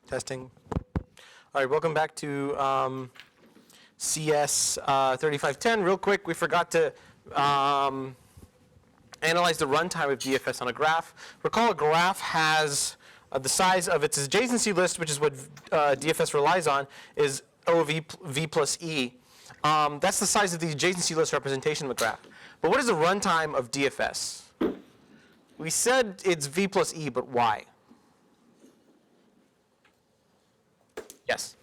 Testing. All right, welcome back to CS3510. Real quick, we forgot to analyze the runtime of DFS on a graph. Recall a graph has the size of its adjacency list, which is what DFS relies on, is O of V plus E. That's the size of the adjacency list representation of the graph. But what is the runtime of DFS? We said it's V plus E, but why? Yes?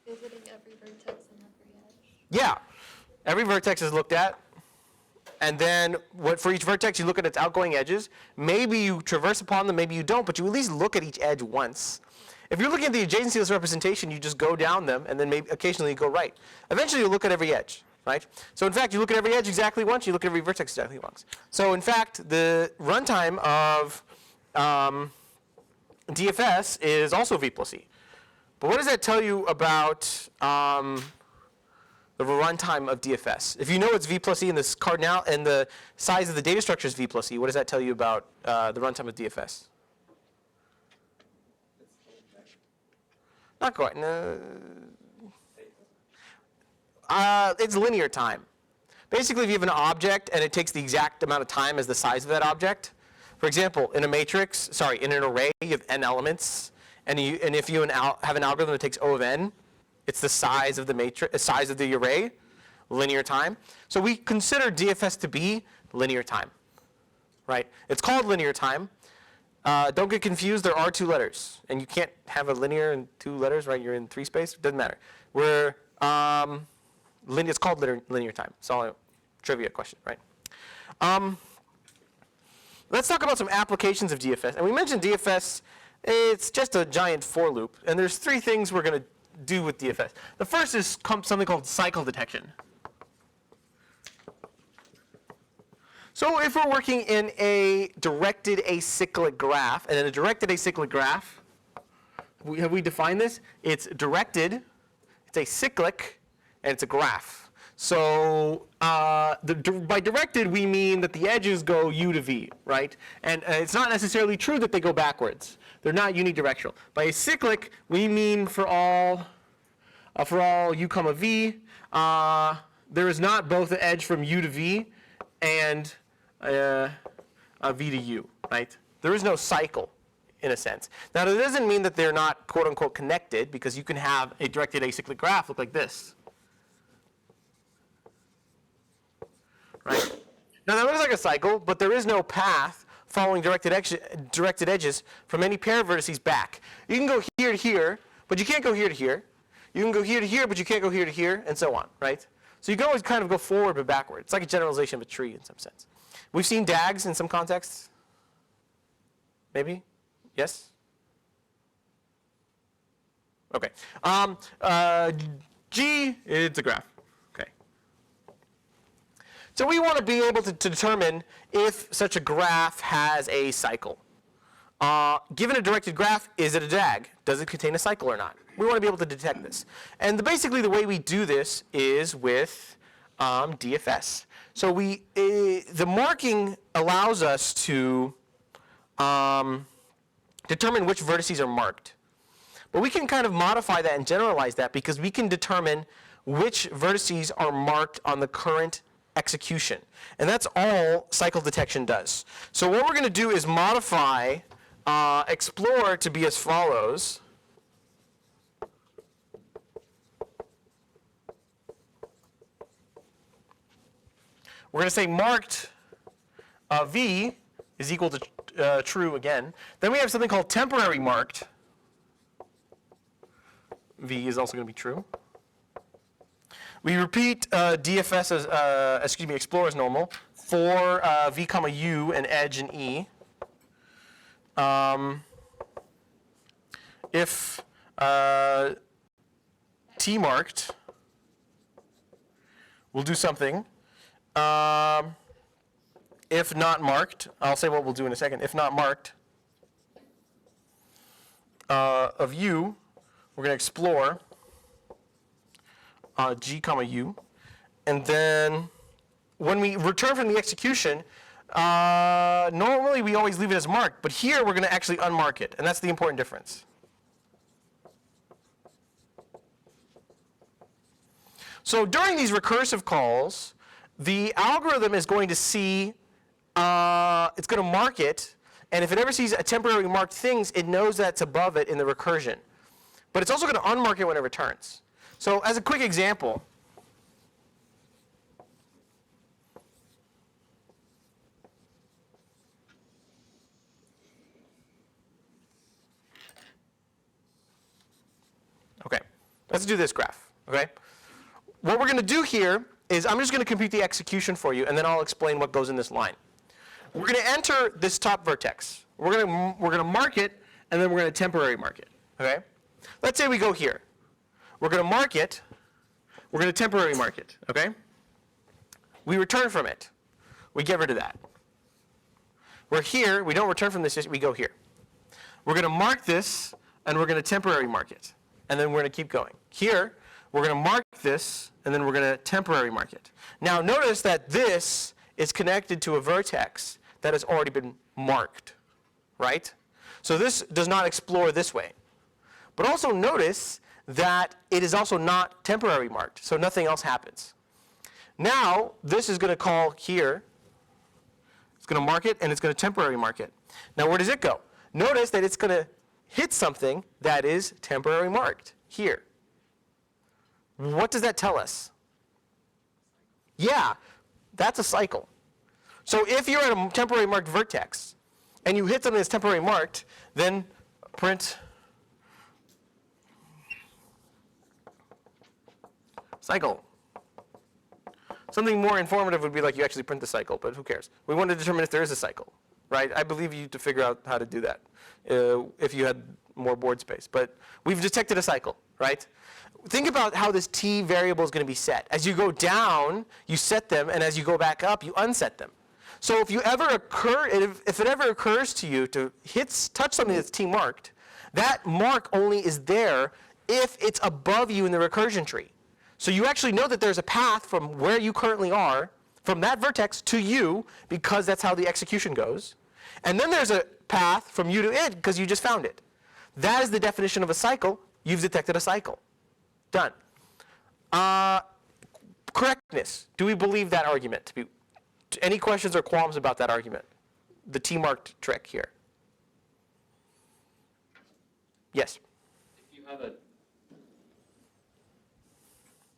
You're visiting every vertex and every edge. Yeah. Every vertex is looked at. And then for each vertex, you look at its outgoing edges. Maybe you traverse upon them, maybe you don't, but you at least look at each edge once. If you're looking at the adjacency list representation, you just go down them, and then maybe occasionally you go right. Eventually, you'll look at every edge, right? So in fact, you look at every edge exactly once, you look at every vertex exactly once. So in fact, the runtime of DFS is also V plus E. But what does that tell you about the runtime of DFS? If you know it's V plus E and this cardinal and the size of the data structure is V plus E, what does that tell you about the runtime of DFS? Not quite. No. It's linear time. Basically, if you have an object and it takes the exact amount of time as the size of that object, for example, in a matrix, in an array, you have n elements. And if you have an algorithm that takes O of n, it's the size of the matrix, size of the array, linear time. So we consider DFS to be linear time, right? It's called linear time. Don't get confused. There are two letters, and you can't have a linear and two letters, right? You're in three space. Doesn't matter. It's called linear time. It's all a trivia question, right? Let's talk about some applications of DFS. And we mentioned DFS. It's just a giant for loop. And there's three things we're going to do with DFS. The first is something called cycle detection. So if we're working in a directed acyclic graph, and in a directed acyclic graph, have we defined this? It's directed, it's acyclic, and it's a graph. So by directed, we mean that the edges go U to V, right? And it's not necessarily true that they go backwards. They're not unidirectional. By acyclic, we mean for all U comma V, there is not both an edge from U to V and V to U, right? There is no cycle, in a sense. Now, that doesn't mean that they're not quote unquote connected, because you can have a directed acyclic graph look like this. Right? Now that looks like a cycle, but there is no path following directed edges from any pair of vertices back. You can go here to here, but you can't go here to here. You can go here to here, but you can't go here to here, and so on, right? So you can always kind of go forward but backward. It's like a generalization of a tree in some sense. We've seen DAGs in some contexts. Maybe? Yes? Okay. G, it's a graph. So we want to be able to determine if such a graph has a cycle. Given a directed graph, is it a DAG? Does it contain a cycle or not? We want to be able to detect this. And basically the way we do this is with DFS. So the marking allows us to determine which vertices are marked. But we can kind of modify that and generalize that, because we can determine which vertices are marked on the current execution. And that's all cycle detection does. So what we're going to do is modify explore to be as follows. We're going to say marked V is equal to true again. Then we have something called temporary marked. V is also going to be true. We repeat DFS as, explore as normal for V comma U and edge and E. If T marked, we'll do something. If not marked, I'll say what we'll do in a second. If not marked of U, we're going to explore G comma U. And then when we return from the execution, normally we always leave it as marked, but here we're going to actually unmark it, and that's the important difference. So during these recursive calls, the algorithm is going to see, it's going to mark it, and if it ever sees a temporarily marked things, it knows that's above it in the recursion. But it's also going to unmark it when it returns. So as a quick example, okay, let's do this graph, okay? What we're going to do here is I'm just going to compute the execution for you, and then I'll explain what goes in this line. We're going to enter this top vertex. We're going to mark it, and then we're going to temporary mark it, okay? Let's say we go here. We're going to mark it. We're going to temporary mark it, okay? We return from it. We get rid of that. We're here. We don't return from this. We go here. We're going to mark this, and we're going to temporary mark it. And then we're going to keep going. Here, we're going to mark this, and then we're going to temporary mark it. Now, notice that this is connected to a vertex that has already been marked, right? So this does not explore this way. But also notice that it is also not temporary marked, so nothing else happens. Now, this is going to call here. It's going to mark it, and it's going to temporary mark it. Now, where does it go? Notice that it's going to hit something that is temporary marked here. What does that tell us? Yeah, that's a cycle. So if you're at a temporary marked vertex, and you hit something that's temporary marked, then print cycle. Something more informative would be like you actually print the cycle, but who cares? We want to determine if there is a cycle, right? I believe you to figure out how to do that if you had more board space. But we've detected a cycle, right? Think about how this t variable is going to be set. As you go down, you set them, and as you go back up, you unset them. So if it ever occurs to you to touch something that's t marked, that mark only is there if it's above you in the recursion tree. So you actually know that there's a path from where you currently are, from that vertex to you, because that's how the execution goes. And then there's a path from you to it, because you just found it. That is the definition of a cycle. You've detected a cycle. Done. Correctness. Do we believe that argument to be? Any questions or qualms about that argument? The t-marked trick here. Yes? If you have a,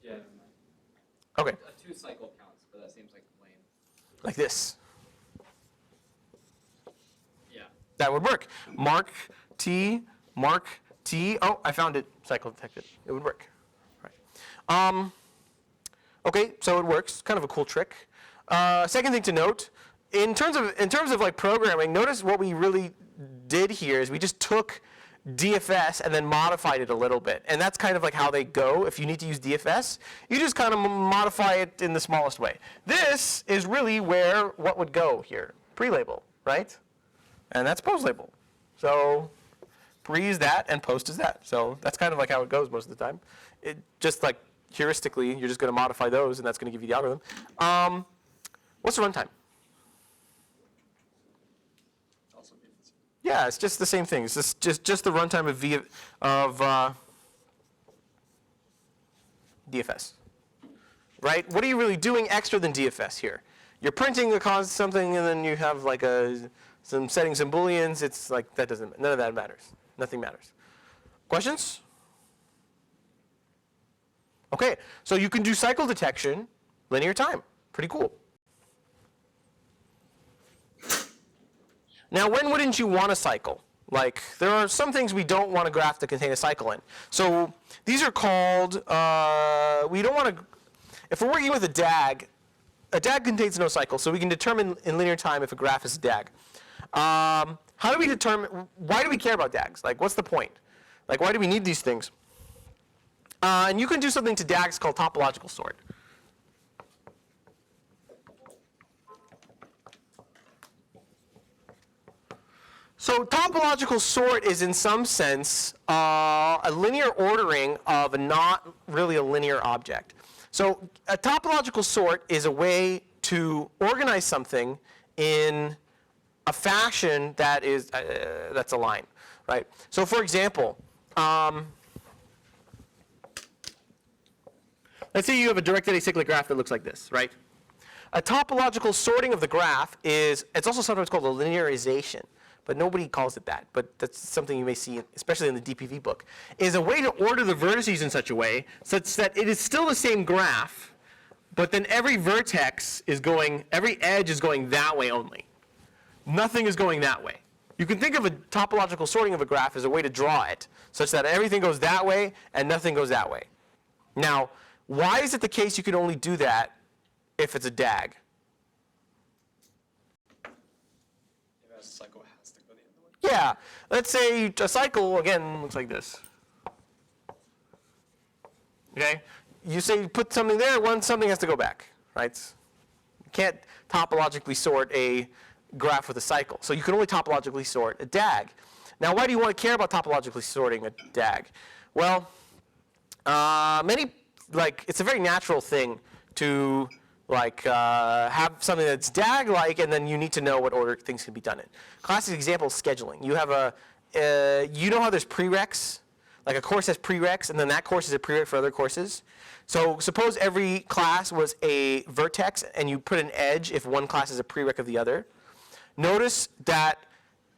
yeah, never mind. Okay. A 2 cycle counts, but that seems like lame. Like this. Yeah. That would work. Mark t, mark t. Oh, I found it. Cycle detected. It would work. Right. Okay, so it works. Kind of a cool trick. Second thing to note, in terms of like programming, notice what we really did here is we just took DFS and then modified it a little bit. And that's kind of like how they go. If you need to use DFS, you just kind of modify it in the smallest way. This is really where what would go here. Pre-label, right? And that's post-label. So pre is that and post is that. So that's kind of like how it goes most of the time. It just like heuristically, you're just going to modify those, and that's going to give you the algorithm. What's the runtime? Yeah, it's just the same thing. It's just the runtime of DFS, right? What are you really doing extra than DFS here? You're printing the cause something, and then you have like some settings and booleans. It's like none of that matters. Nothing matters. Questions? Okay, so you can do cycle detection, linear time. Pretty cool. Now, when wouldn't you want a cycle? Like, there are some things we don't want a graph to contain a cycle in. So these are called, we don't want to, if we're working with a DAG contains no cycle, so we can determine in linear time if a graph is a DAG. How do we determine, why do we care about DAGs? Like, what's the point? Like, why do we need these things? And you can do something to DAGs called topological sort. So topological sort is in some sense a linear ordering of a not really a linear object. So a topological sort is a way to organize something in a fashion that is that's a line, right? So for example, Let's say you have a directed acyclic graph that looks like this, right? A topological sorting of the graph is, it's also sometimes called a linearization, but nobody calls it that. But that's something you may see, especially in the DPV book, is a way to order the vertices in such a way such that it is still the same graph, but then every vertex is going, every edge is going that way only. Nothing is going that way. You can think of a topological sorting of a graph as a way to draw it, such that everything goes that way and nothing goes that way. Now, why is it the case you can only do that if it's a DAG? A cycle has to go the other way. Yeah, let's say a cycle, again, looks like this. Okay? You say you put something there, something has to go back, right? You can't topologically sort a graph with a cycle. So you can only topologically sort a DAG. Now, why do you want to care about topologically sorting a DAG? Well, it's a very natural thing to have something that's DAG-like, and then you need to know what order things can be done in. Classic example is scheduling. You have you know how there's prereqs? Like a course has prereqs, and then that course is a prereq for other courses. So suppose every class was a vertex, and you put an edge if one class is a prereq of the other. Notice that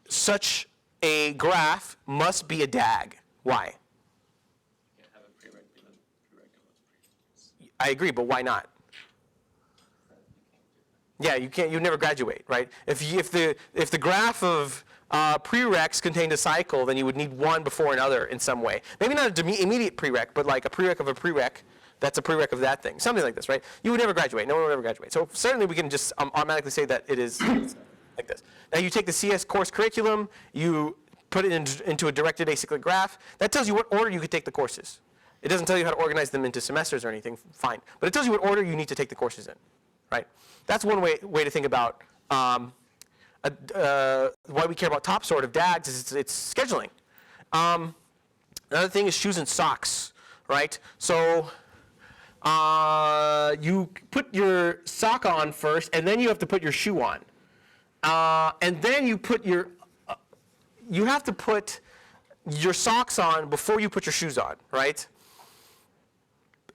such a graph must be a DAG. Why? You can't have a prereq be the prereq of those prereqs. I agree, but why not? Yeah, you can't. You never graduate, right? If the graph of prereqs contained a cycle, then you would need one before another in some way. Maybe not an immediate prereq, but like a prereq of a prereq that's a prereq of that thing. Something like this, right? You would never graduate. No one would ever graduate. So certainly we can just automatically say that it is like this. Now you take the CS course curriculum, you put it into a directed acyclic graph. That tells you what order you could take the courses. It doesn't tell you how to organize them into semesters or anything, fine. But it tells you what order you need to take the courses in, right? That's one way to think about why we care about top sort of DAGs is it's scheduling. Another thing is shoes and socks, right? So you put your sock on first, and then you have to put your shoe on. And then you have to put your socks on before you put your shoes on, right?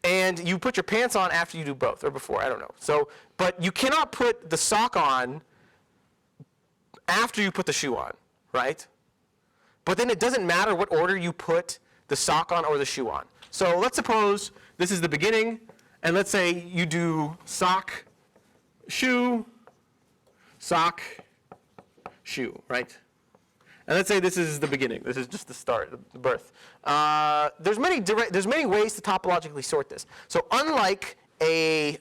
And you put your pants on after you do both, or before, I don't know. So, but you cannot put the sock on after you put the shoe on, right? But then it doesn't matter what order you put the sock on or the shoe on. So let's suppose this is the beginning, and let's say you do sock, shoe, sock, shoe, right? And let's say this is the beginning. This is just the start, the birth. There's many ways to topologically sort this. So unlike if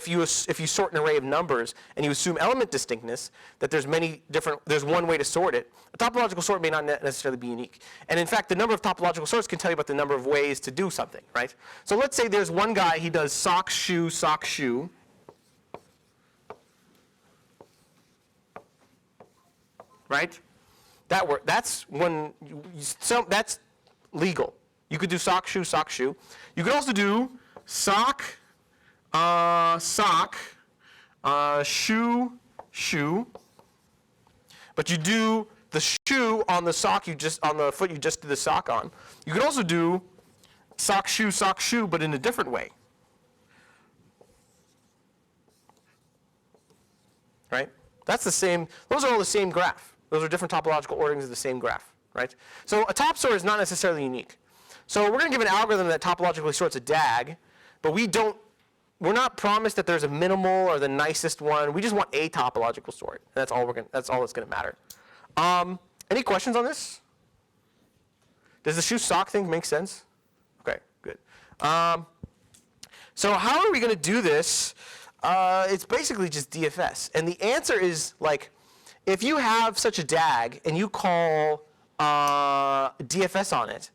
you sort an array of numbers and you assume element distinctness, that there's one way to sort it, a topological sort may not necessarily be unique. And in fact, the number of topological sorts can tell you about the number of ways to do something, right? So let's say there's one guy, he does sock, shoe, sock, shoe. Right? That's legal. You could do sock, shoe, sock, shoe. You could also do sock, sock, shoe, shoe. But you do the shoe on the sock on the foot you just did the sock on. You could also do sock, shoe, but in a different way. Right? That's the same. Those are all the same graph. Those are different topological orderings of the same graph, right? So a top sort is not necessarily unique. So we're going to give an algorithm that topologically sorts a DAG, but we're not promised that there's a minimal or the nicest one. We just want a topological sort. And that's all that's going to matter. Any questions on this? Does the shoe sock thing make sense? Okay, good. So how are we going to do this? It's basically just DFS. And the answer is like, if you have such a DAG and you call DFS on it,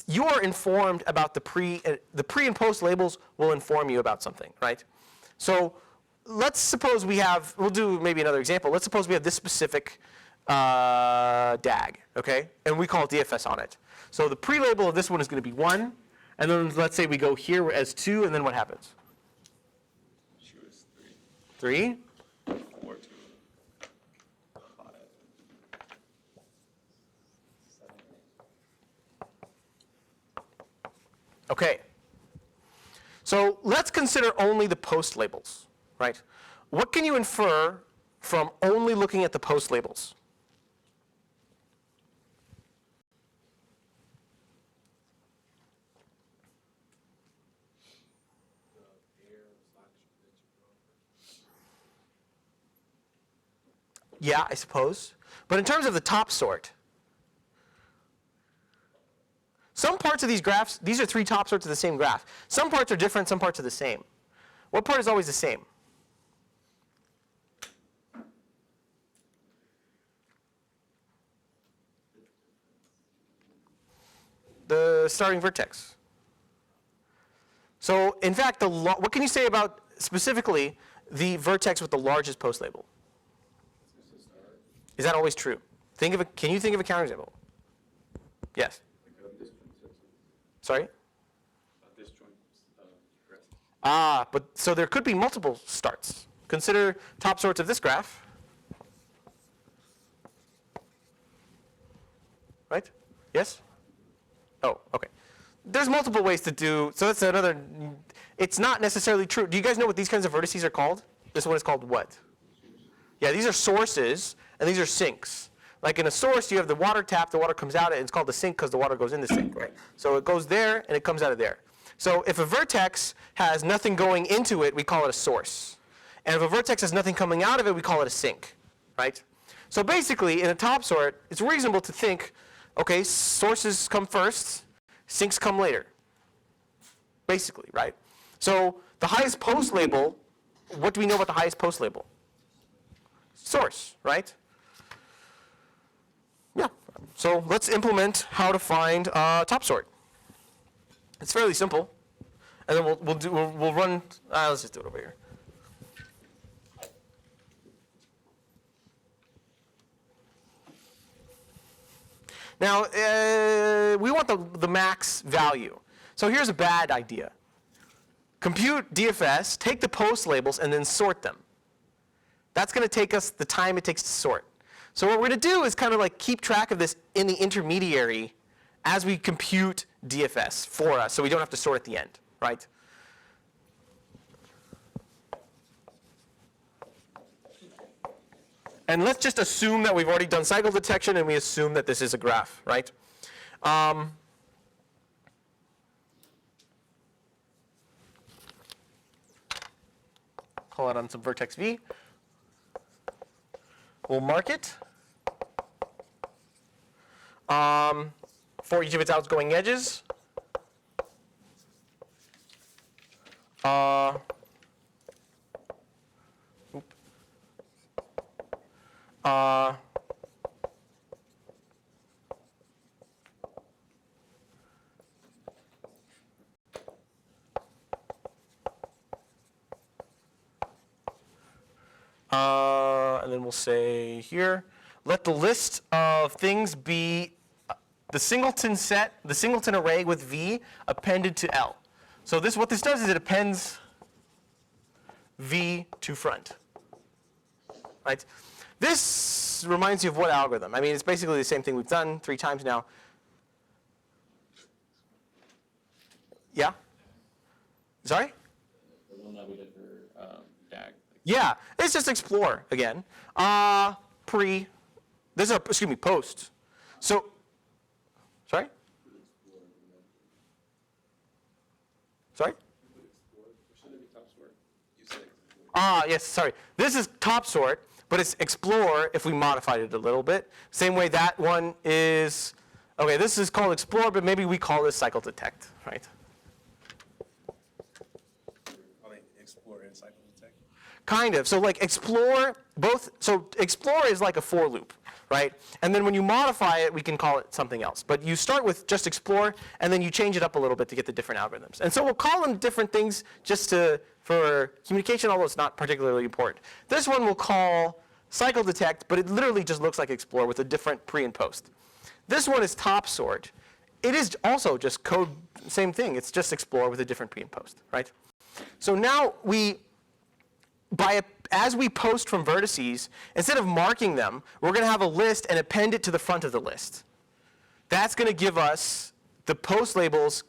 you are informed about the pre and post labels will inform you about something, right? So let's suppose we'll do maybe another example. Let's suppose we have this specific DAG, okay? And we call DFS on it. So the pre-label of this one is going to be 1, and then let's say we go here as 2, and then what happens? Shoe is 3? 4, 2, 5, 7, 8. Okay. So let's consider only the post labels, right? What can you infer from only looking at the post labels? Yeah, I suppose. But in terms of the top sort, some parts of these graphs, these are three top sorts of the same graph. Some parts are different, some parts are the same. What part is always the same? The starting vertex. So in fact, what can you say about specifically the vertex with the largest post label? Is that always true? Can you think of a counterexample? Yes. Sorry? But so there could be multiple starts. Consider top sorts of this graph. Right? Yes? Oh, okay. There's multiple ways to do, so that's another, it's not necessarily true. Do you guys know what these kinds of vertices are called? This one is called what? Yeah, these are sources, and these are sinks. Like in a source, you have the water tap, the water comes out, and it's called the sink because the water goes in the sink, right? So it goes there, and it comes out of there. So if a vertex has nothing going into it, we call it a source. And if a vertex has nothing coming out of it, we call it a sink, right? So basically, in a top sort, it's reasonable to think, okay, sources come first, sinks come later, basically, right? So the highest post label, what do we know about the highest post label? Source, right? Yeah, so let's implement how to find top sort. It's fairly simple, and then we'll run. Let's just do it over here. Now we want the max value. So here's a bad idea. Compute DFS, take the post labels, and then sort them. That's going to take us the time it takes to sort. So what we're going to do is kind of like keep track of this in the intermediary as we compute DFS for us, so we don't have to sort at the end, right? And let's just assume that we've already done cycle detection, and we assume that this is a graph, right? Call it on some vertex V. We'll mark it for each of its outgoing edges. And then we'll say here, let the list of things be the singleton set, the singleton array with V appended to L. So what this does is it appends V to front, right? This reminds you of what algorithm? I mean, it's basically the same thing we've done 3 times now. Yeah? Sorry? The one that we did for DAG. Yeah, it's just explore again. Post. So, sorry? Sorry? Yes, sorry. This is top sort, but it's explore if we modified it a little bit. Same way that one is, okay, this is called explore, but maybe we call this cycle detect, right? Explore and cycle detect? Kind of. So like explore, so explore is like a for loop, right? And then when you modify it, we can call it something else. But you start with just explore, and then you change it up a little bit to get the different algorithms. And so we'll call them different things just for communication, although it's not particularly important. This one we'll call cycle detect, but it literally just looks like explore with a different pre and post. This one is top sort. It is also just code, same thing. It's just explore with a different pre and post, right? So now as we post from vertices, instead of marking them, we're going to have a list and append it to the front of the list. That's going to give us the post labels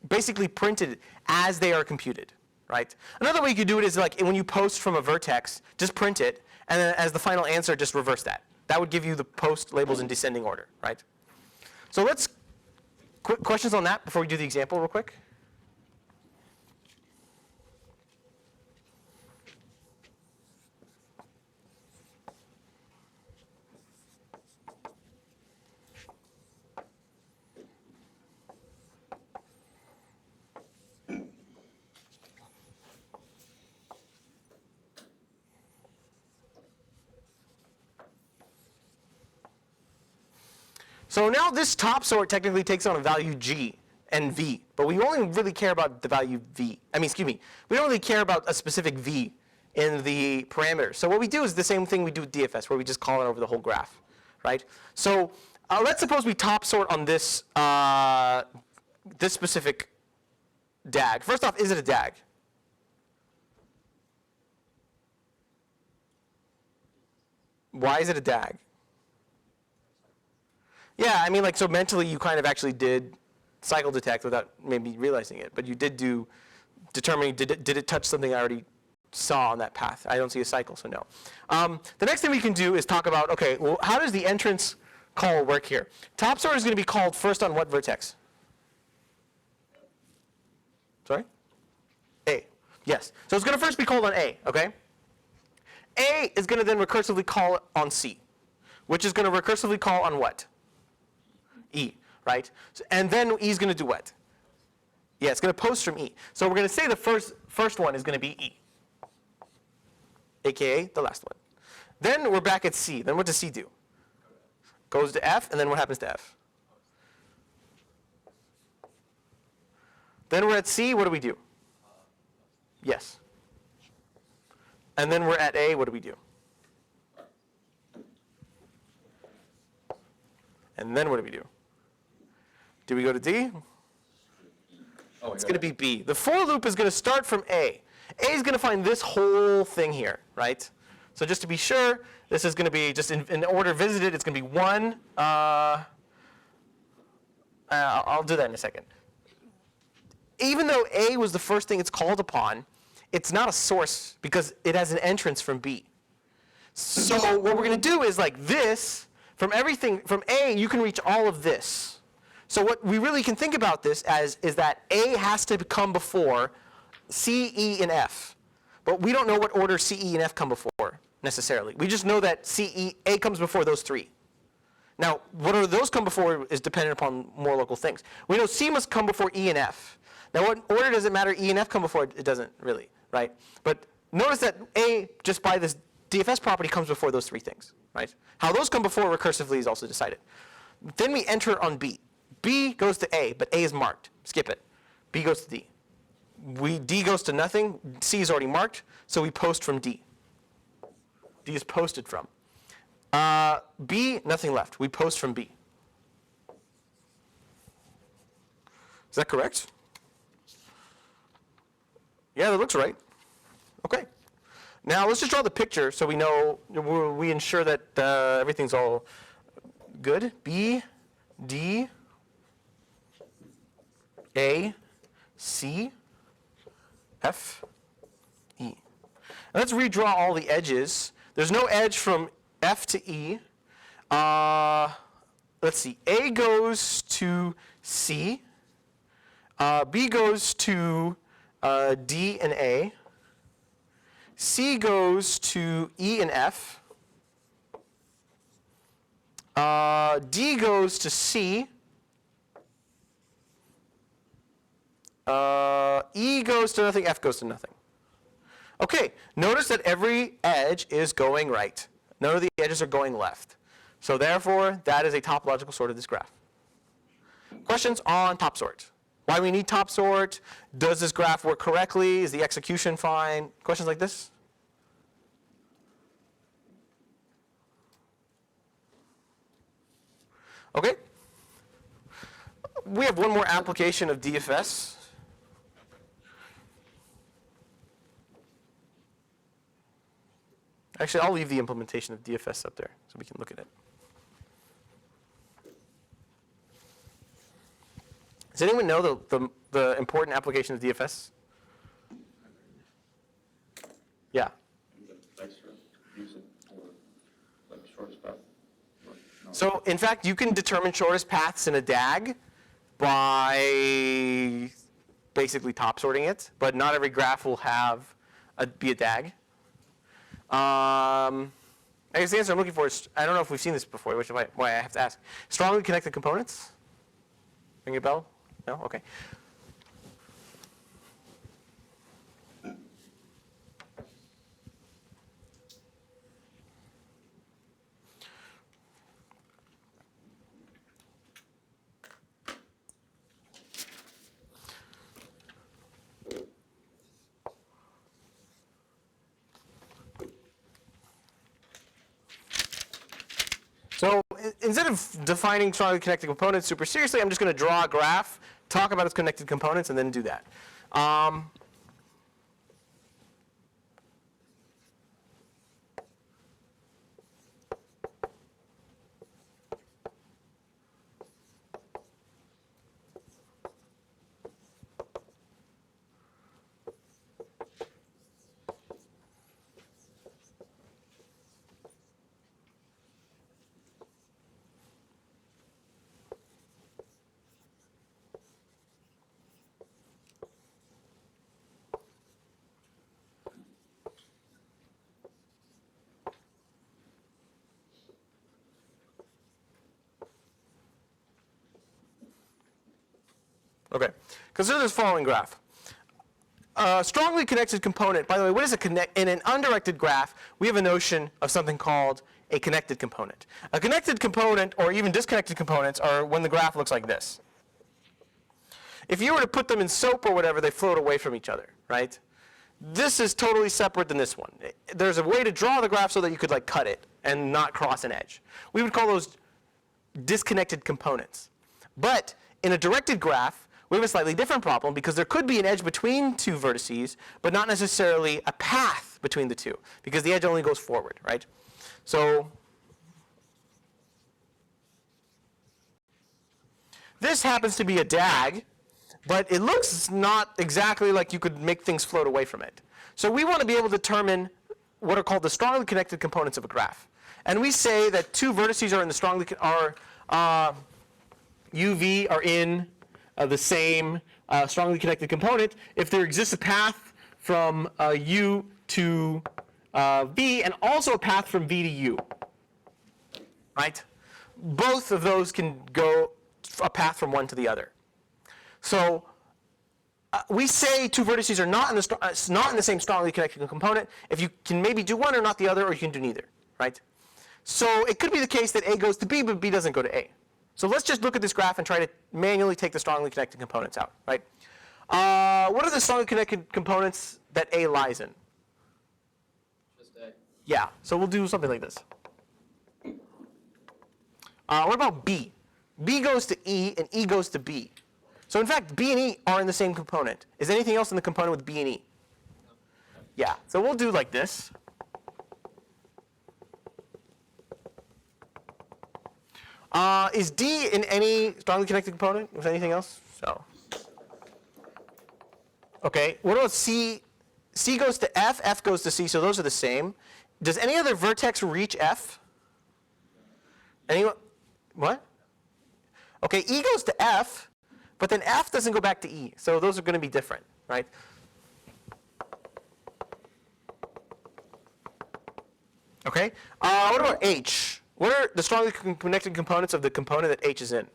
basically printed as they are computed, right? Another way you could do it is like when you post from a vertex, just print it, and then as the final answer, just reverse that. That would give you the post labels in descending order, right? So let's, quick questions on that before we do the example real quick? So now this top sort technically takes on a value g and v, but we only really care about the value v. Excuse me, we don't really care about a specific v in the parameters. So what we do is the same thing we do with DFS, where we just call it over the whole graph, right? So let's suppose we top sort on this this specific DAG. First off, is it a DAG? Why is it a DAG? Yeah, I mean, like, so mentally you kind of actually did cycle detect without maybe realizing it, but you did do determining did it touch something I already saw on that path. I don't see a cycle, so no. The next thing we can do is talk about, okay, well, how does the entrance call work here? Top sort is going to be called first on what vertex? Sorry? A. Yes. So it's going to first be called on A, okay? A is going to then recursively call on C, which is going to recursively call on what? E, right? And then E is going to do what? Yeah, it's going to post from E. So we're going to say the first one is going to be E, aka the last one. Then we're back at C. Then what does C do? Goes to F, and then what happens to F? Then we're at C. What do we do? Yes. And then we're at A. What do we do? And then what do we do? Do we go to D? It's going to be B. The for loop is going to start from A. A is going to find this whole thing here, right? So just to be sure, this is going to be just in order visited. It's going to be 1. I'll do that in a second. Even though A was the first thing it's called upon, it's not a source because it has an entrance from B. So what we're going to do is like this, from everything, from A, you can reach all of this. So what we really can think about this as is that A has to come before C, E, and F. But we don't know what order C, E, and F come before necessarily. We just know that A comes before those 3. Now, what order those come before is dependent upon more local things. We know C must come before E and F. Now, what order does it matter E and F come before? It doesn't really, right? But notice that A, just by this DFS property, comes before those 3 things, right? How those come before recursively is also decided. Then we enter on B. B goes to A, but A is marked. Skip it. B goes to D. D goes to nothing. C is already marked, so we post from D. D is posted from. B, nothing left. We post from B. Is that correct? Yeah, that looks right. Okay. Now let's just draw the picture so we know, we ensure that everything's all good. B, D, A, C, F, E. And let's redraw all the edges. There's no edge from F to E. Let's see. A goes to C. B goes to D and A. C goes to E and F. D goes to C. E goes to nothing, F goes to nothing. Okay, notice that every edge is going right. None of the edges are going left. So therefore, that is a topological sort of this graph. Questions on top sort? Why we need top sort? Does this graph work correctly? Is the execution fine? Questions like this? Okay. We have one more application of DFS. Actually, I'll leave the implementation of DFS up there so we can look at it. Does anyone know the important application of DFS? Yeah. Extra, use it for like shortest path. No. So in fact, you can determine shortest paths in a DAG by basically top sorting it, but not every graph will have be a DAG. I guess the answer I'm looking for is, I don't know if we've seen this before, which is why I have to ask. Strongly connected components? Ring a bell? No? Okay. So instead of defining strongly connected components super seriously, I'm just going to draw a graph, talk about its connected components, and then do that. Okay, consider this following graph. A strongly connected component, by the way, what is a connect? In an undirected graph, we have a notion of something called a connected component. A connected component, or even disconnected components, are when the graph looks like this. If you were to put them in soap or whatever, they float away from each other, right? This is totally separate than this one. There's a way to draw the graph so that you could like cut it and not cross an edge. We would call those disconnected components. But in a directed graph, we have a slightly different problem because there could be an edge between two vertices, but not necessarily a path between the two, because the edge only goes forward, right? So this happens to be a DAG, but it looks not exactly like you could make things float away from it. So we want to be able to determine what are called the strongly connected components of a graph. And we say that two vertices are in the UV are in the same strongly connected component if there exists a path from U to V and also a path from V to U, right? Both of those can go a path from one to the other. So we say two vertices are not in the same strongly connected component if you can maybe do one or not the other, or you can do neither, right? So it could be the case that A goes to B, but B doesn't go to A. So let's just look at this graph and try to manually take the strongly connected components out, right? What are the strongly connected components that A lies in? Just A. Yeah, so we'll do something like this. What about B? B goes to E and E goes to B. So in fact, B and E are in the same component. Is anything else in the component with B and E? No. Yeah, so we'll do like this. Is D in any strongly connected component with anything else? So. Okay, what about C? C goes to F, F goes to C, so those are the same. Does any other vertex reach F? Anyone? What? Okay, E goes to F, but then F doesn't go back to E, so those are going to be different, right? Okay, what about H? What are the strongly connected components of the component that H is in?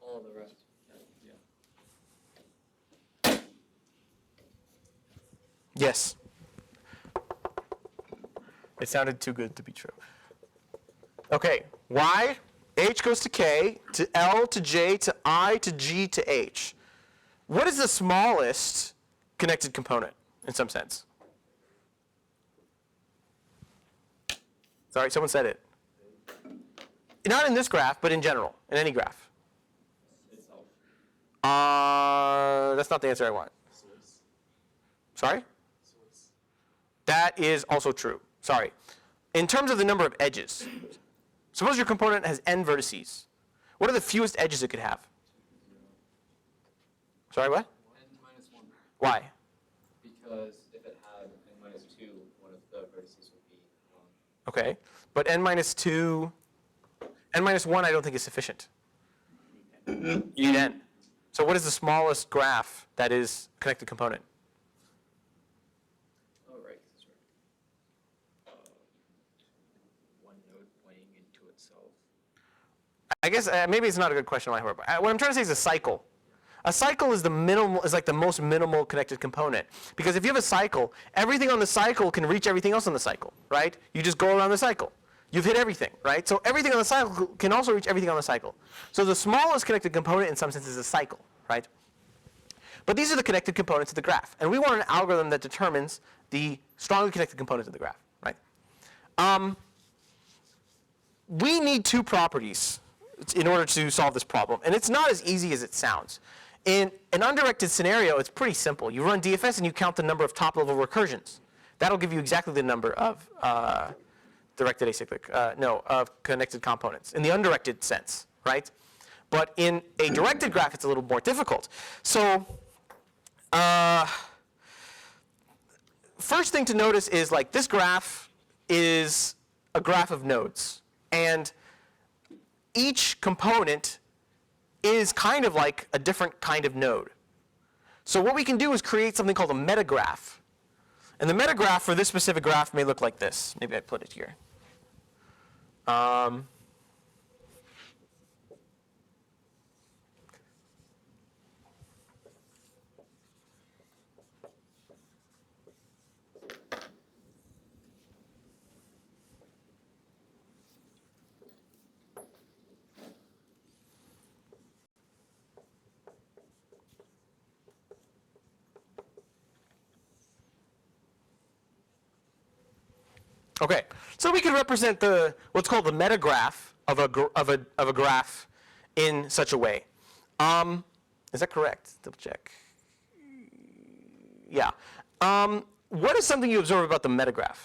All of the rest. Yeah. Yes. It sounded too good to be true. Okay, Y, H goes to K, to L, to J, to I, to G, to H. What is the smallest connected component, in some sense? Sorry, someone said it. Not in this graph, but in general, in any graph. Itself. That's not the answer I want. Source. Sorry? Source. That is also true. Sorry. In terms of the number of edges. Suppose your component has n vertices. What are the fewest edges it could have? Sorry, what? N minus 1. Why? Because if it had n minus 2, one of the vertices would be 1. Okay, but n minus 2, n minus 1 I don't think is sufficient. You need n. So what is the smallest graph that is connected component? Oh, right, that's right. One node playing into itself. I guess maybe it's not a good question on my part. But what I'm trying to say is a cycle. A cycle is like the most minimal connected component. Because if you have a cycle, everything on the cycle can reach everything else on the cycle, right? You just go around the cycle. You've hit everything, right? So everything on the cycle can also reach everything on the cycle. So the smallest connected component in some sense is a cycle, right? But these are the connected components of the graph. And we want an algorithm that determines the strongly connected components of the graph, right? We need two properties in order to solve this problem. And it's not as easy as it sounds. In an undirected scenario, it's pretty simple. You run DFS and you count the number of top-level recursions. That'll give you exactly the number of directed acyclic, of connected components in the undirected sense, right? But in a directed graph, it's a little more difficult. So first thing to notice is like this graph is a graph of nodes. And each component is kind of like a different kind of node. So what we can do is create something called a metagraph. And the metagraph for this specific graph may look like this. Maybe I put it here. Okay, so we can represent what's called the metagraph of a graph in such a way. Is that correct? Double check. Yeah. What is something you observe about the metagraph?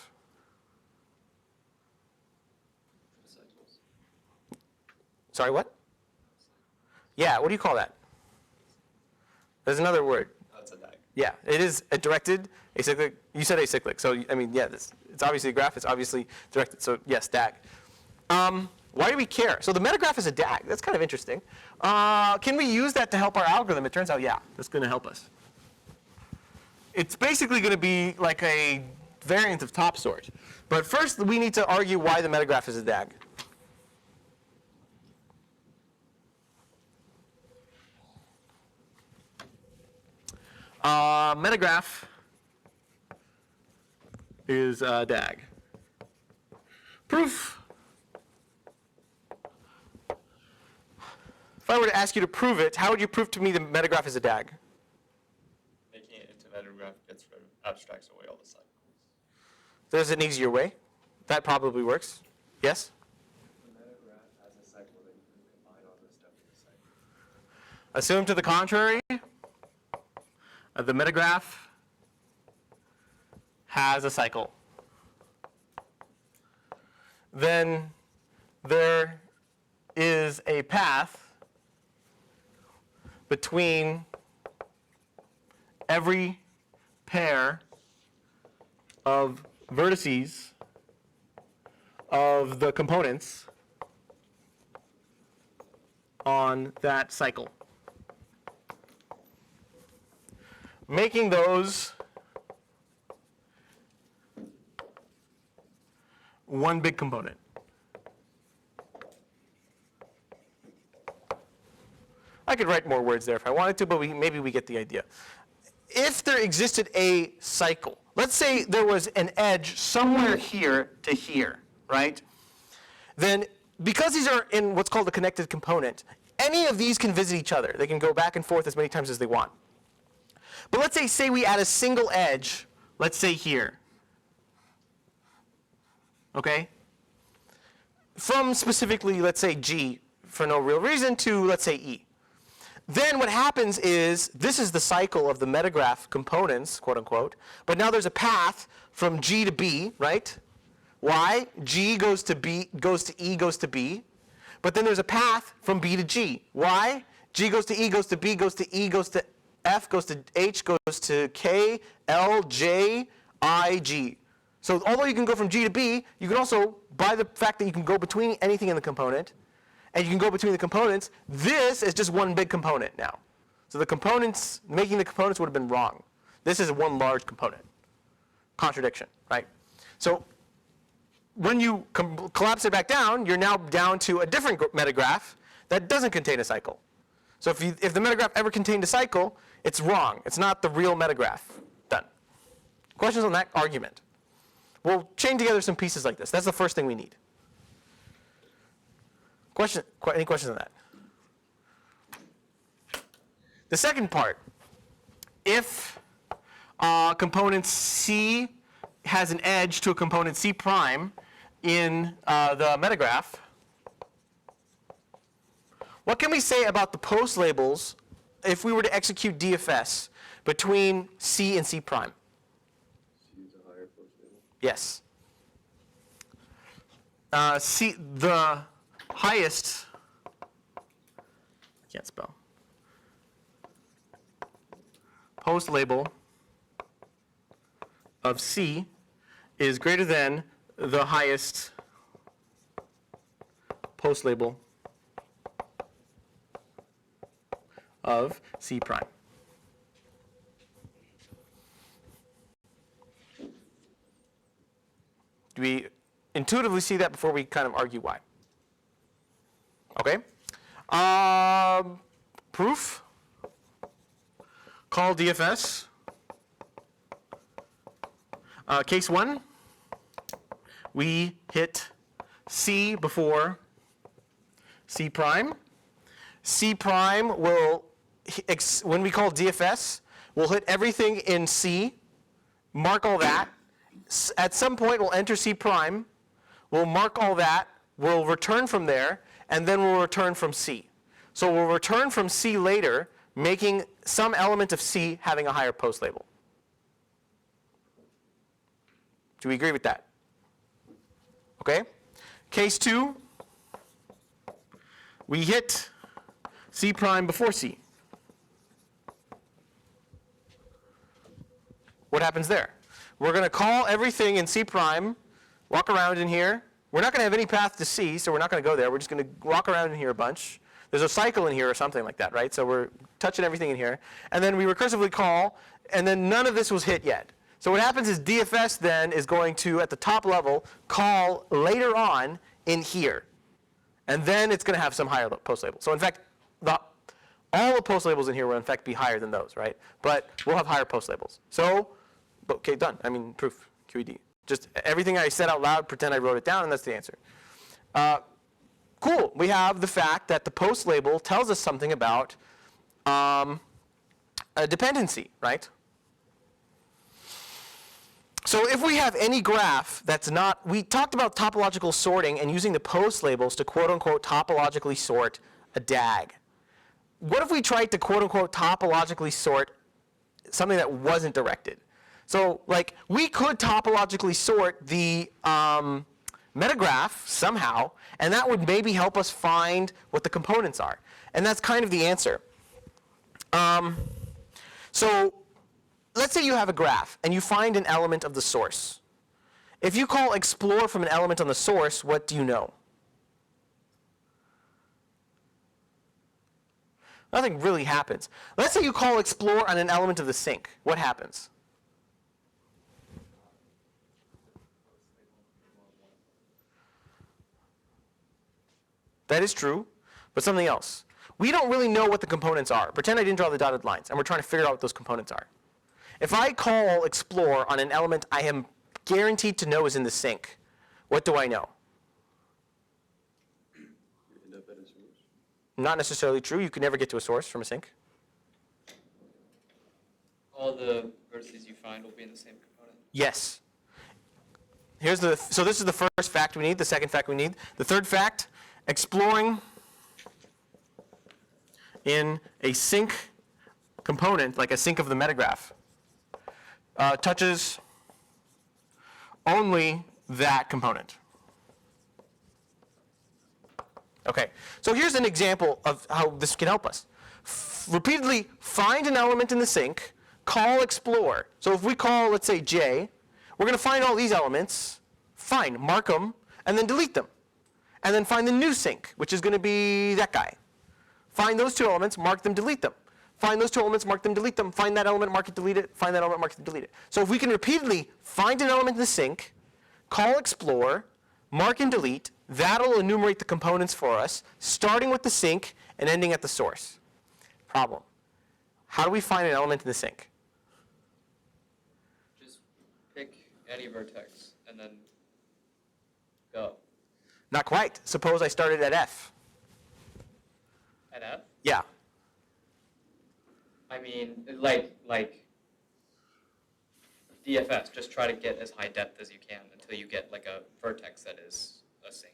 Cycles. Sorry, what? Yeah, what do you call that? There's another word. That's a DAG. Yeah, it is a directed acyclic. You said acyclic, so I mean, yeah, it's obviously a graph. It's obviously directed. So yes, DAG. Why do we care? So the metagraph is a DAG. That's kind of interesting. Can we use that to help our algorithm? It turns out, yeah, that's going to help us. It's basically going to be like a variant of top sort. But first, we need to argue why the metagraph is a DAG. Metagraph is DAG. Proof. If I were to ask you to prove it, how would you prove to me the metagraph is a DAG? Making it into metagraph gets rid of, abstracts away all the cycles. There's an easier way. That probably works. Yes? The metagraph has a cycle that you can combine all the stuff in the cycle. Assume to the contrary. The metagraph has a cycle. Then there is a path between every pair of vertices of the components on that cycle, making those one big component. I could write more words there if I wanted to, but maybe we get the idea. If there existed a cycle, let's say there was an edge somewhere here to here, right? Then because these are in what's called a connected component, any of these can visit each other. They can go back and forth as many times as they want. But let's say we add a single edge, let's say here. Okay? From specifically, let's say G, for no real reason, to, let's say, E. Then what happens is, this is the cycle of the metagraph components, quote unquote, but now there's a path from G to B, right? Why? G goes to B, goes to E, goes to B. But then there's a path from B to G. Why? G goes to E, goes to B, goes to E, goes to F, goes to H, goes to K, L, J, I, G. So although you can go from G to B, you can also, by the fact that you can go between anything in the component, and you can go between the components, this is just one big component now. So the components, making the components would have been wrong. This is one large component. Contradiction, right? So when you collapse it back down, you're now down to a different metagraph that doesn't contain a cycle. So if the metagraph ever contained a cycle, it's wrong. It's not the real metagraph. Done. Questions on that argument? We'll chain together some pieces like this. That's the first thing we need. Any questions on that? The second part, if component C has an edge to a component C prime in the metagraph, what can we say about the post labels if we were to execute DFS between C and C prime? C is a higher post label. Yes. C, the highest, I can't spell, post label of C is greater than the highest post label of C prime. Do we intuitively see that before we kind of argue why? Okay. Proof. Call DFS. Case 1, we hit C before C prime. C prime will, when we call DFS, we'll hit everything in C, mark all that. At some point, we'll enter C prime, we'll mark all that, we'll return from there, and then we'll return from C. So we'll return from C later, making some element of C having a higher post label. Do we agree with that? Okay. Case 2, we hit C prime before C. What happens there? We're going to call everything in C prime, walk around in here. We're not going to have any path to C, so we're not going to go there. We're just going to walk around in here a bunch. There's a cycle in here or something like that, right? So we're touching everything in here. And then we recursively call, and then none of this was hit yet. So what happens is DFS then is going to, at the top level, call later on in here. And then it's going to have some higher post label. So in fact, all the post labels in here will in fact be higher than those, right? But we'll have higher post labels. So, okay, done. I mean, proof, QED. Just everything I said out loud, pretend I wrote it down, and that's the answer. Cool. We have the fact that the post label tells us something about a dependency, right? So if we have any graph that's not, we talked about topological sorting and using the post labels to quote unquote topologically sort a DAG. What if we tried to quote unquote topologically sort something that wasn't directed? So like we could topologically sort the metagraph somehow, and that would maybe help us find what the components are. And that's kind of the answer. So let's say you have a graph and you find an element of the source. If you call explore from an element on the source, what do you know? Nothing really happens. Let's say you call explore on an element of the sink. What happens? That is true, but something else. We don't really know what the components are. Pretend I didn't draw the dotted lines, and we're trying to figure out what those components are. If I call explore on an element I am guaranteed to know is in the sink, what do I know? You end up at a source. Not necessarily true. You could never get to a source from a sink. All the vertices you find will be in the same component. Yes. So this is the first fact we need, the second fact we need. The third fact, exploring in a sink component, like a sink of the metagraph, touches only that component. Okay, so here's an example of how this can help us. Repeatedly find an element in the sink, call explore. So if we call, let's say, J, we're going to find all these elements, fine, mark them, and then delete them. And then find the new sink, which is going to be that guy. Find those two elements, mark them, delete them. Find those two elements, mark them, delete them. Find that element, mark it, delete it. Find that element, mark it, delete it. So if we can repeatedly find an element in the sink, call explore, mark and delete, that'll enumerate the components for us, starting with the sink and ending at the source. Problem. How do we find an element in the sink? Just pick any vertex and then go. Not quite. Suppose I started at F. At F? Yeah. I mean, like DFS, just try to get as high depth as you can until you get like a vertex that is a sink.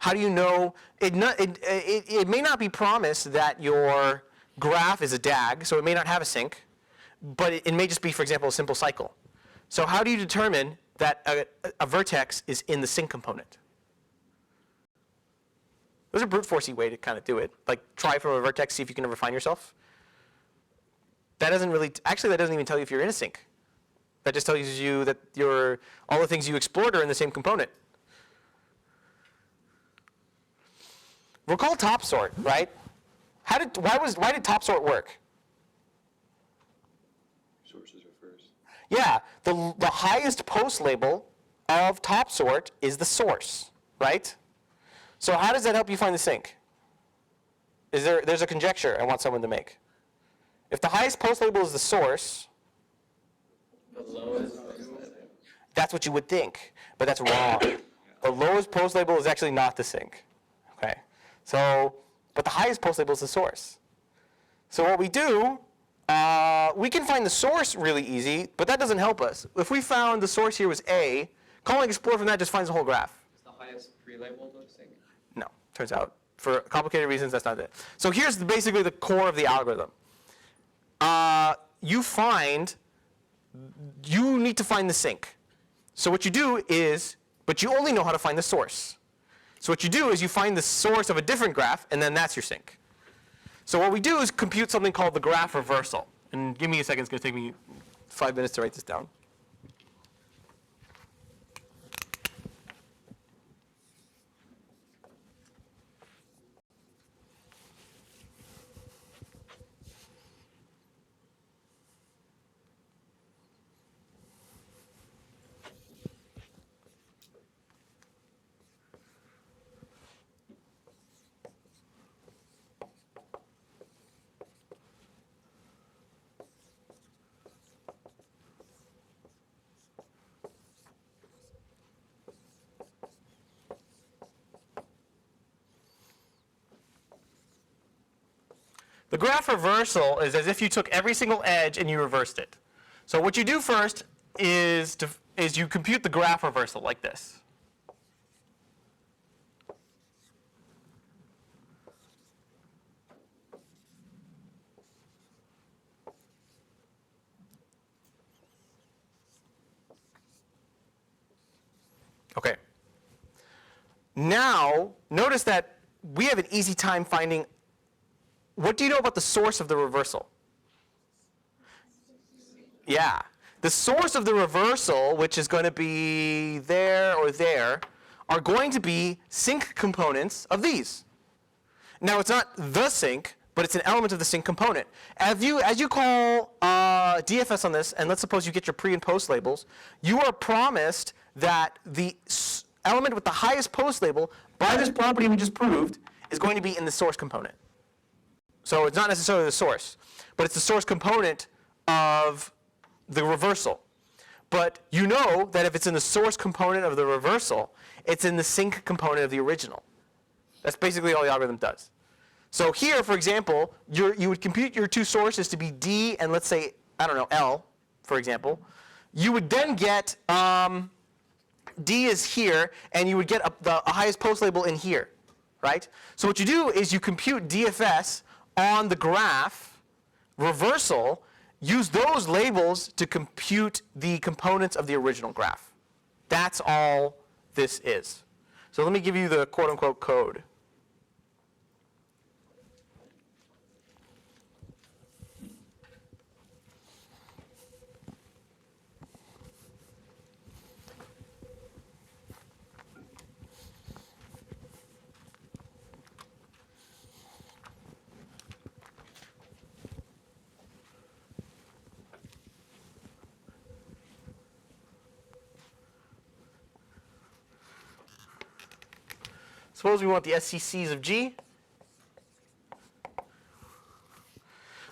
How do you know? It may not be promised that your graph is a DAG, so it may not have a sink, but it may just be, for example, a simple cycle. So how do you determine that a vertex is in the sink component? There's a brute forcey way to kind of do it. Like try from a vertex, see if you can ever find yourself. That doesn't really, actually that doesn't even tell you if you're in a sink. That just tells you that all the things you explored are in the same component. Recall top sort, right? Why did top sort work? Sources are first. Yeah, the highest post label of top sort is the source, right? So how does that help you find the sink? There's a conjecture I want someone to make. If the highest post label is the source, The lowest. that's what you would think, but that's wrong. The lowest post label is actually not the sink. Okay, so but the highest post label is the source. So what we do, we can find the source really easy, but that doesn't help us. If we found the source here was A, calling explore from that just finds the whole graph. Is the highest pre-labeled a sink? No, turns out for complicated reasons that's not it. So here's basically the core of the algorithm. You need to find the sink. So what you do is, but you only know how to find the source. So what you do is you find the source of a different graph, and then that's your sink. So what we do is compute something called the graph reversal. And give me a second, it's going to take me 5 minutes to write this down. The graph reversal is as if you took every single edge and you reversed it. So what you do first is you compute the graph reversal like this. Okay. Now, notice that we have an easy time finding. What do you know about the source of the reversal? Yeah. The source of the reversal, which is going to be there or there, are going to be sink components of these. Now, it's not the sink, but it's an element of the sink component. As you call DFS on this, and let's suppose you get your pre and post labels, you are promised that the element with the highest post label, by this property we just proved, is going to be in the source component. So it's not necessarily the source, but it's the source component of the reversal. But you know that if it's in the source component of the reversal, it's in the sink component of the original. That's basically all the algorithm does. So here, for example, you would compute your two sources to be D and let's say, I don't know, L, for example. You would then get D is here, and you would get the highest post label in here, right? So what you do is you compute DFS on the graph reversal, use those labels to compute the components of the original graph. That's all this is. So let me give you the quote-unquote code. Suppose we want the SCCs of G.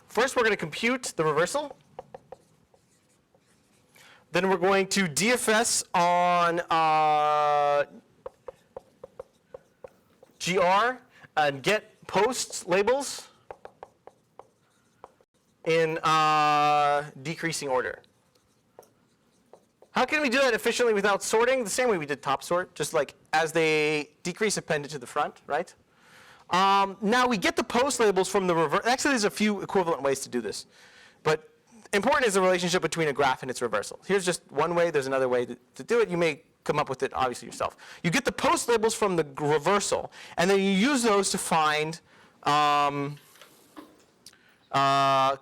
First, we're going to compute the reversal. Then we're going to DFS on GR and get posts labels in decreasing order. How can we do that efficiently without sorting? The same way we did top sort, just like as they decrease appended to the front, right? Now we get the post labels from the reverse. Actually, there's a few equivalent ways to do this. But important is the relationship between a graph and its reversal. Here's just one way. There's another way to do it. You may come up with it, obviously, yourself. You get the post labels from the reversal, and then you use those to find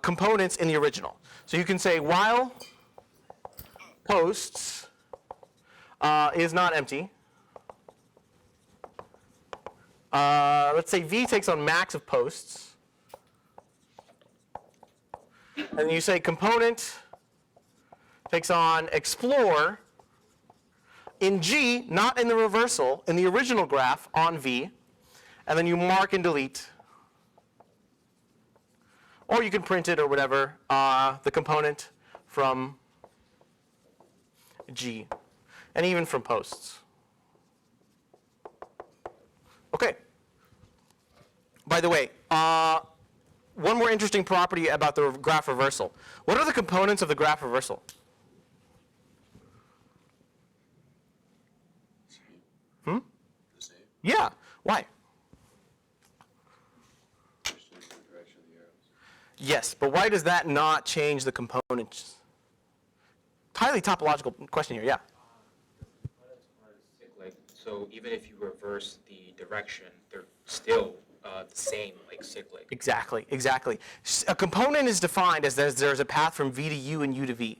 components in the original. So you can say while posts is not empty. Let's say V takes on max of posts. And you say component takes on explore in G, not in the reversal, in the original graph on V. And then you mark and delete. Or you can print it or whatever, the component from G, and even from posts. Okay. By the way, one more interesting property about the graph reversal. What are the components of the graph reversal? The same. Yeah. Why? Just change the direction of the arrows. Yes, but why does that not change the components? Highly topological question here, yeah. Cyclic, so even if you reverse the direction, they're still the same, like cyclic. Exactly, exactly. A component is defined as there's a path from V to U and U to V.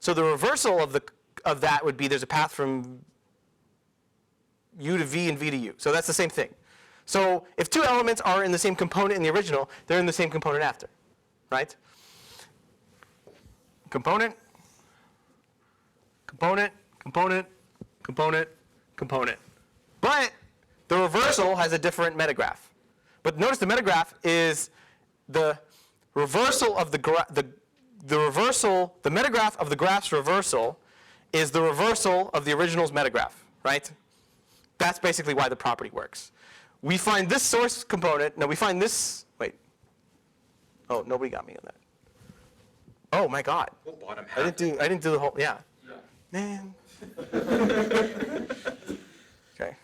So the reversal of that would be there's a path from U to V and V to U. So that's the same thing. So if two elements are in the same component in the original, they're in the same component after, right? Component, component, component, component, component. But the reversal has a different metagraph. But notice the metagraph is the reversal of the metagraph of the graph's reversal is the reversal of the original's metagraph, right? That's basically why the property works. We find this source component. No, we find this. Wait. Oh, nobody got me on that. Oh my God. Well, bottom half. I didn't do the whole. Yeah. Yeah. Man. Okay.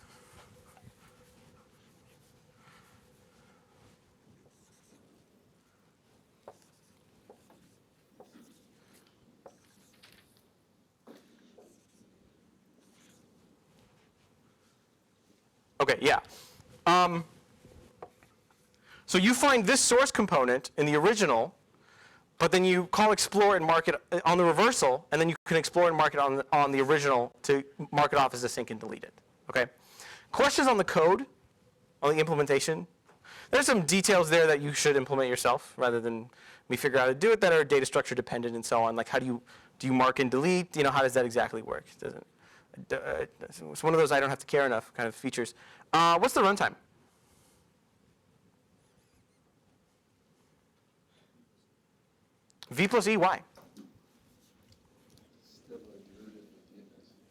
Okay, yeah. So you find this source component in the original, but then you call explore and mark it on the reversal, and then you can explore and mark it on the original to mark it off as async and delete it. Okay? Questions on the code, on the implementation? There's some details there that you should implement yourself rather than me figure out how to do it that are data structure dependent and so on. Like how do you mark and delete? You know, how does that exactly work? It's one of those I don't have to care enough kind of features. What's the runtime? V plus E, why?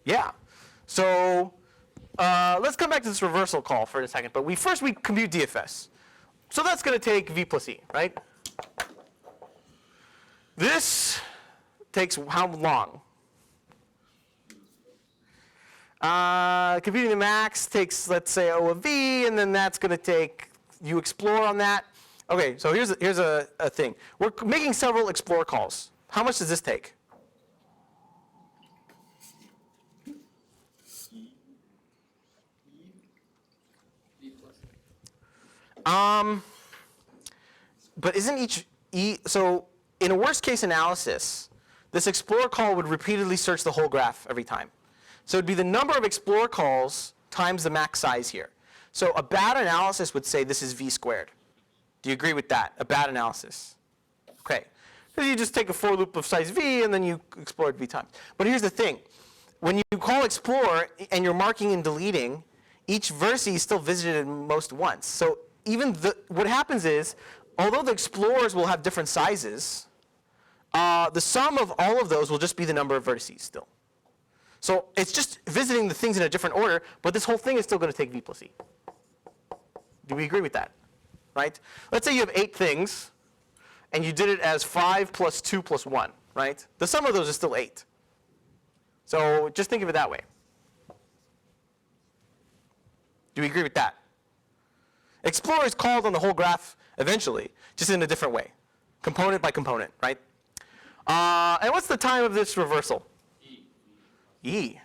Yeah. So let's come back to this reversal call for a second. But first we compute DFS. So that's going to take V plus E, right? This takes how long? Computing the max takes, let's say, O of V, and then that's going to take, you explore on that. Okay, so here's a thing. We're making several explore calls. How much does this take? But isn't so in a worst case analysis, this explore call would repeatedly search the whole graph every time. So it'd be the number of explore calls times the max size here. So a bad analysis would say this is v squared. Do you agree with that? A bad analysis. Okay. Because you just take a for loop of size v and then you explore it v times. But here's the thing. When you call explore and you're marking and deleting, each verse is still visited most once. So even what happens is, although the explorers will have different sizes, the sum of all of those will just be the number of vertices still. So it's just visiting the things in a different order, but this whole thing is still going to take v plus e. Do we agree with that? Right? Let's say you have 8 things, and you did it as 5 plus 2 plus 1, right? The sum of those is still 8. So just think of it that way. Do we agree with that? Explore is called on the whole graph eventually, just in a different way, component by component, right? And what's the time of this reversal? E.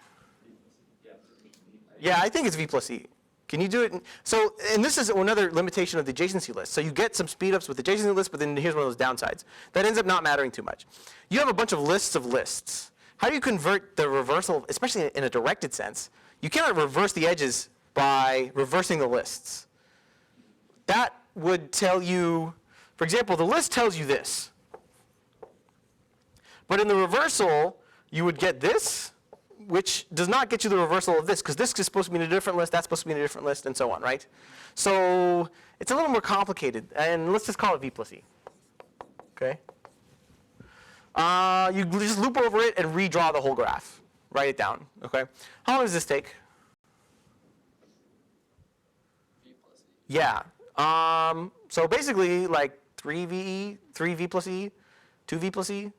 Yeah, I think it's v plus e. Can you do it? So, and this is another limitation of the adjacency list. So you get some speedups with the adjacency list, but then here's one of those downsides. That ends up not mattering too much. You have a bunch of lists. How do you convert the reversal, especially in a directed sense? You cannot reverse the edges by reversing the lists. That would tell you, for example, the list tells you this. But in the reversal, you would get this, which does not get you the reversal of this, because this is supposed to be in a different list, that's supposed to be in a different list, and so on, right? So it's a little more complicated, and let's just call it v plus e. Okay? You just loop over it and redraw the whole graph. Write it down. Okay? How long does this take? V plus E. Yeah. So basically, like 3v plus e, 2v plus e.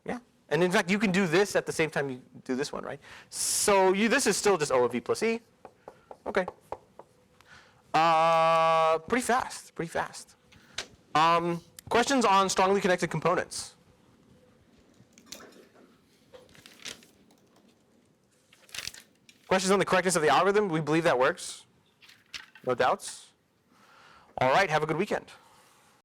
Yeah. And in fact, you can do this at the same time you do this one, right? So this is still just O of v plus e. Okay. Pretty fast. Pretty fast. Questions on strongly connected components? Questions on the correctness of the algorithm? We believe that works. No doubts? All right, have a good weekend.